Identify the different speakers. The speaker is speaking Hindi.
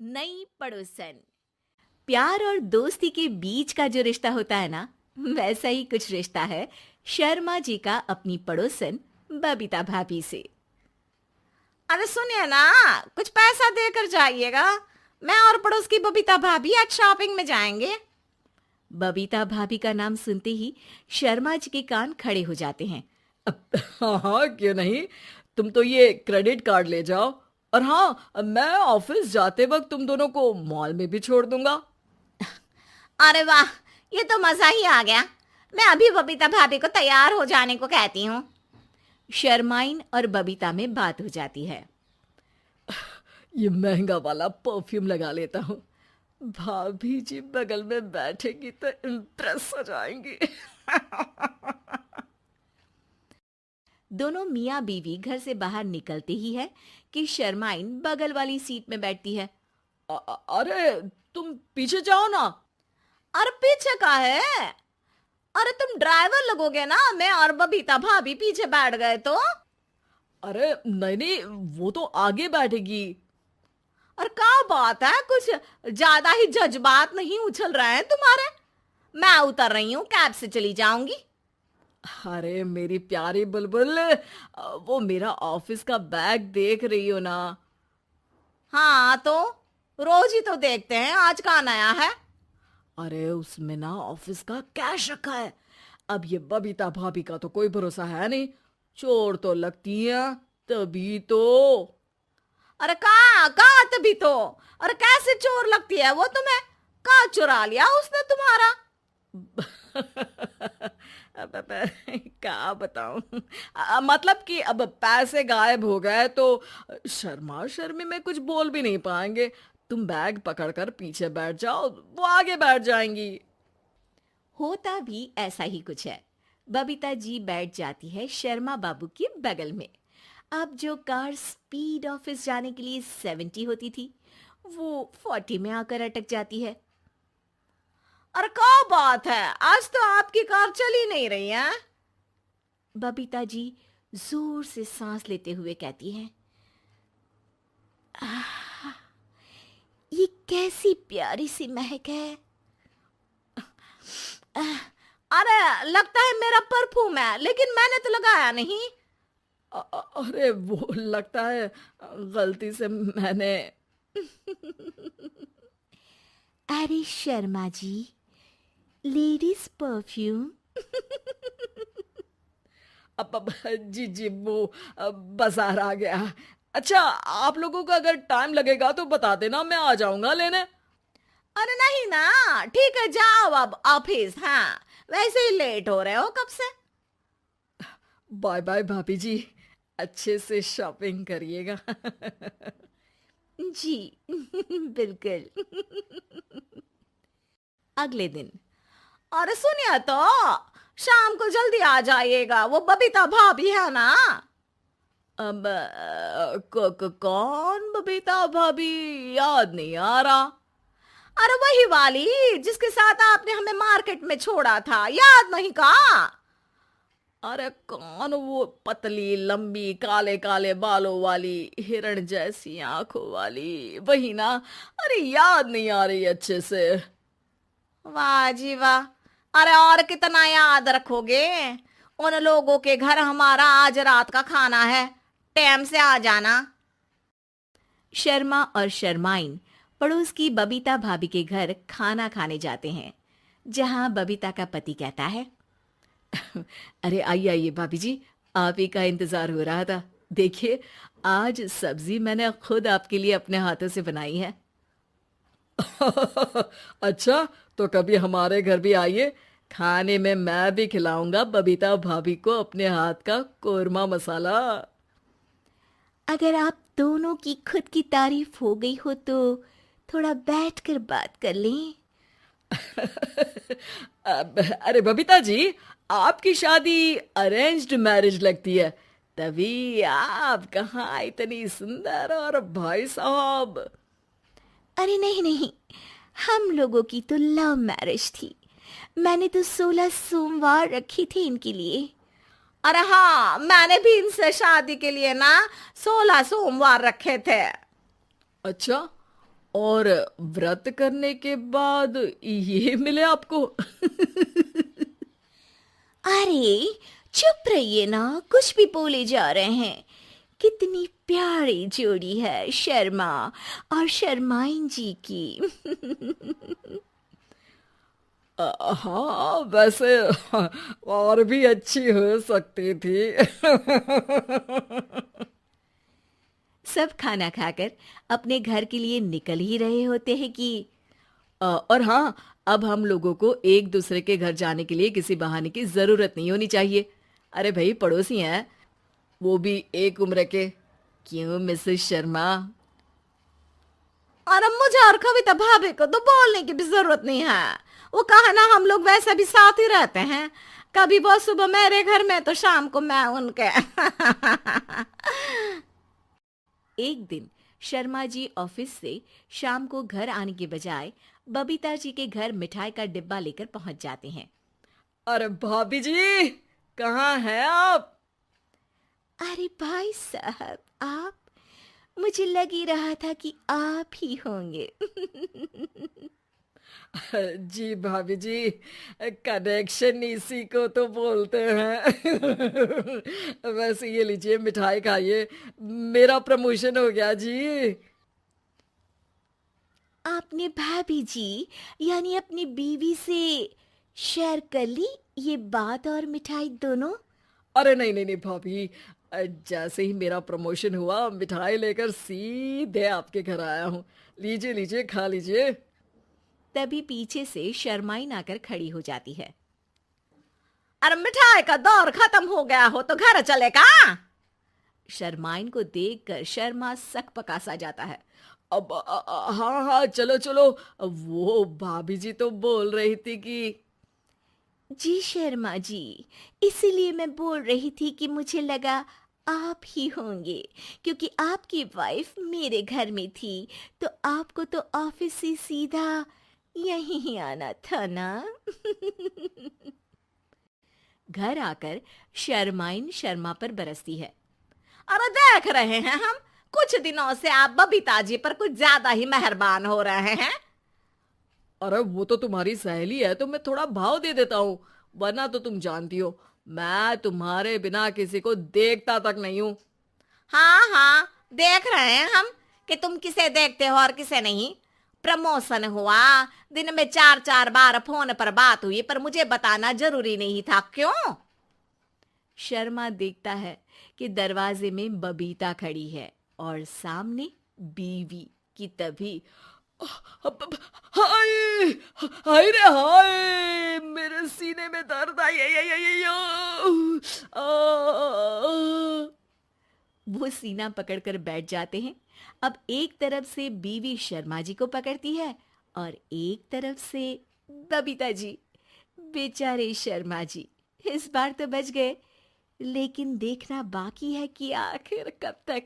Speaker 1: नई पड़ोसन। प्यार और दोस्ती के बीच का जो रिश्ता होता है ना, वैसा ही कुछ रिश्ता है शर्मा जी का अपनी पड़ोसन बबीता भाभी से।
Speaker 2: अरे सुनिए ना, कुछ पैसा देकर जाइएगा। मैं और पड़ोस की बबीता भाभी आज शॉपिंग में जाएंगे।
Speaker 1: बबीता भाभी का नाम सुनते ही शर्मा जी के कान खड़े हो जाते हैं।
Speaker 3: हाँ हाँ, क्यों नहीं। तुम तो ये क्रेडिट कार्ड ले जाओ। और हाँ, मैं ऑफिस जाते वक्त तुम दोनों को मॉल में भी छोड़ दूंगा।
Speaker 2: अरे वाह, ये तो मजा ही आ गया। मैं अभी बबीता भाभी को तैयार हो जाने को कहती हूँ।
Speaker 1: शर्माइन और बबीता में बात हो जाती है।
Speaker 3: ये महंगा वाला परफ्यूम लगा लेता हूँ। भाभी जी बगल में बैठेगी तो इम्प्रेस हो जाएंगी।
Speaker 1: दोनों मियाँ बीवी घर से बाहर निकलते ही है कि शर्माइन बगल वाली सीट में बैठती है।
Speaker 3: अरे तुम पीछे जाओ ना।
Speaker 2: अरे पीछे का है? अरे तुम ड्राइवर लगोगे ना, मैं और बबीता भाभी पीछे बैठ गए तो।
Speaker 3: अरे नहीं नहीं, वो तो आगे बैठेगी।
Speaker 2: और क्या बात है, कुछ ज्यादा ही जज्बात नहीं उछल रहे हैं तुम्हारे? मैं उतर रही हूँ, कैब से चली जाऊंगी।
Speaker 3: अरे मेरी प्यारी बुलबुल, वो मेरा ऑफिस का बैग देख रही हो ना।
Speaker 2: हाँ तो रोज ही तो देखते हैं, आज का नया है?
Speaker 3: अरे उसमें ना ऑफिस का कैश रखा है। अब ये बबीता भाभी का तो कोई भरोसा है नहीं। चोर तो लगती है तभी तो।
Speaker 2: अरे कहाँ कहाँ तभी तो। अरे कैसे चोर लगती है वो तुम्हें? कहाँ चुरा लिया उसने तुम्हारा?
Speaker 3: अब क्या बताऊं। मतलब कि अब पैसे गायब हो गए तो शर्मा शर्मी में कुछ बोल भी नहीं पाएंगे। तुम बैग पकड़कर पीछे बैठ जाओ, वो आगे बैठ जाएंगी।
Speaker 1: होता भी ऐसा ही कुछ है। बबीता जी बैठ जाती है शर्मा बाबू के बगल में। अब जो कार स्पीड ऑफिस जाने के लिए 70 होती थी, वो 40 में आकर अटक जाती है।
Speaker 2: अरे क्या बात है, आज तो आपकी कार चली नहीं रही है।
Speaker 1: बबीता जी जोर से सांस लेते हुए कहती हैं, ये कैसी प्यारी सी महक है।
Speaker 2: अरे लगता है मेरा परफ्यूम है, लेकिन मैंने तो लगाया नहीं।
Speaker 3: अरे वो लगता है गलती से मैंने।
Speaker 1: अरे शर्मा जी, लेडीज परफ्यूम।
Speaker 3: अब जी जी, वो बाजार आ गया। अच्छा, आप लोगों को अगर टाइम लगेगा तो बता देना, मैं आ जाऊंगा लेने।
Speaker 2: अरे नहीं ना, ठीक है जाओ अब ऑफिस। हाँ, वैसे ही लेट हो रहे हो कब से।
Speaker 3: बाय बाय भाभी जी, अच्छे से शॉपिंग करिएगा।
Speaker 1: जी बिल्कुल। अगले दिन।
Speaker 2: अरे सुनिए तो, शाम को जल्दी आ जाइएगा, वो बबीता भाभी है ना।
Speaker 3: अब कौन बबीता भाभी? याद नहीं आ रहा।
Speaker 2: अरे वही वाली जिसके साथ आपने हमें मार्केट में छोड़ा था, याद नहीं का?
Speaker 3: अरे कौन वो पतली लंबी काले काले बालों वाली हिरण जैसी आंखों वाली, वही ना। अरे याद नहीं आ रही अच्छे से।
Speaker 2: वाह जी वाह। अरे और कितना याद रखोगे? उन लोगों के घर हमारा आज रात का खाना है, टाइम से आ जाना।
Speaker 1: शर्मा और शर्माइन पड़ोस की बबीता भाभी के घर खाना खाने जाते हैं, जहां बबीता का पति कहता है,
Speaker 3: अरे आइए आइए भाभी जी, आप ही का इंतजार हो रहा था। देखिए, आज सब्जी मैंने खुद आपके लिए अपने हाथों से बनाई है। अच्छा, तो कभी हमारे घर भी आइए। खाने में मैं भी खिलाऊंगा बबीता भाभी को अपने हाथ का कोरमा मसाला।
Speaker 1: अगर आप दोनों की खुद की तारीफ हो गई हो तो थोड़ा बैठकर बात कर लें।
Speaker 3: अरे बबीता जी, आपकी शादी अरेंज्ड मैरिज लगती है, तभी आप कहाँ इतनी सुंदर। और भाई साहब।
Speaker 1: अरे नहीं नहीं, हम लोगों की तो लव मैरिज थी। मैंने तो 16 सोमवार रखी थी इनके लिए।
Speaker 2: अरे हाँ, मैंने भी इनसे शादी के लिए ना 16 सोमवार रखे थे।
Speaker 3: अच्छा, और व्रत करने के बाद ये मिले आपको?
Speaker 1: अरे चुप रहिए ना, कुछ भी बोले जा रहे हैं। कितनी प्यारी जोड़ी है शर्मा और शर्माइन जी की।
Speaker 3: हाँ, वैसे और भी अच्छी हो सकती थी।
Speaker 1: सब खाना खाकर अपने घर के लिए निकल ही रहे होते हैं कि
Speaker 3: और हाँ, अब हम लोगों को एक दूसरे के घर जाने के लिए किसी बहाने की जरूरत नहीं होनी चाहिए। अरे भाई, पड़ोसी हैं, वो भी एक उम्र के। क्यों मिसेस शर्मा?
Speaker 2: और अब मुझे और कविता भाभी को तो बोलने की भी जरूरत नहीं है। वो कहा ना, हम लोग वैसे भी साथ ही रहते हैं। कभी वो सुबह मेरे घर में तो शाम को मैं उनके।
Speaker 1: एक दिन शर्मा जी ऑफिस से शाम को घर आने के बजाय बबीता जी के घर मिठाई का डिब्बा लेकर पहुंच जाते हैं।
Speaker 3: अरे भाभी जी, कहाँ हैं आप?
Speaker 1: अरे भाई साहब, आप? मुझे लग ही रहा था कि आप ही होंगे।
Speaker 3: जी भाभी जी, कनेक्शन इसी को तो बोलते हैं। वैसे ये लीजिए, मिठाई खाइए, मेरा प्रमोशन हो गया जी।
Speaker 1: आपने भाभी जी यानी अपनी बीवी से शेयर कर ली ये बात और मिठाई दोनों?
Speaker 3: अरे नहीं नहीं नहीं भाभी, जैसे ही मेरा प्रमोशन हुआ, मिठाई लेकर सीधे आपके घर आया हूँ। लीजिए लीजिए, खा लीजिए।
Speaker 1: तभी पीछे से शर्माइन आकर खड़ी हो जाती है।
Speaker 2: अरे मिठाई का दौर खत्म हो गया हो तो घर चले का?
Speaker 1: शर्माइन को देखकर शर्मा सकपका सा जाता है।
Speaker 3: अब हाँ हाँ, चलो चलो। वो भाभी जी तो बोल रही थी कि
Speaker 1: जी शर्मा जी, इसीलिए मैं बोल रही थी कि मुझे लगा आप ही होंगे, क्योंकि आपकी वाइफ मेरे घर में थी, तो आपको तो ऑफिस से सीधा यहीं ही आना था ना। घर आकर शर्माइन शर्मा पर बरसती है।
Speaker 2: अरे देख रहे हैं हम, कुछ दिनों से आप बबीता जी पर कुछ ज्यादा ही मेहरबान हो रहे हैं।
Speaker 3: अरे वो तो तुम्हारी सहेली है, तो मैं थोड़ा भाव दे देता हूँ, वरना तो तुम जानती हो, मैं तुम्हारे बिना किसी को देखता तक नहीं हूँ।
Speaker 2: हाँ हाँ, देख रहे हैं हम कि तुम किसे देखते हो और किसे नहीं। प्रमोशन हुआ, दिन में 4-4 बार फोन पर बात हुई, पर मुझे बताना जरूरी नहीं था, क्यों?
Speaker 1: शर्मा देखता है कि दरवाजे में बबीता खड़ी है और सामने बीवी की। तभी
Speaker 3: हाय हाय रे हाय, मेरे सीने में दर्द आई आई आई आई आई,
Speaker 1: वो सीना पकड़कर बैठ जाते हैं। अब एक तरफ से बीवी शर्मा जी को पकड़ती है और एक तरफ से बबीता जी। बेचारे शर्मा जी इस बार तो बच गए, लेकिन देखना बाकी है कि आखिर कब तक।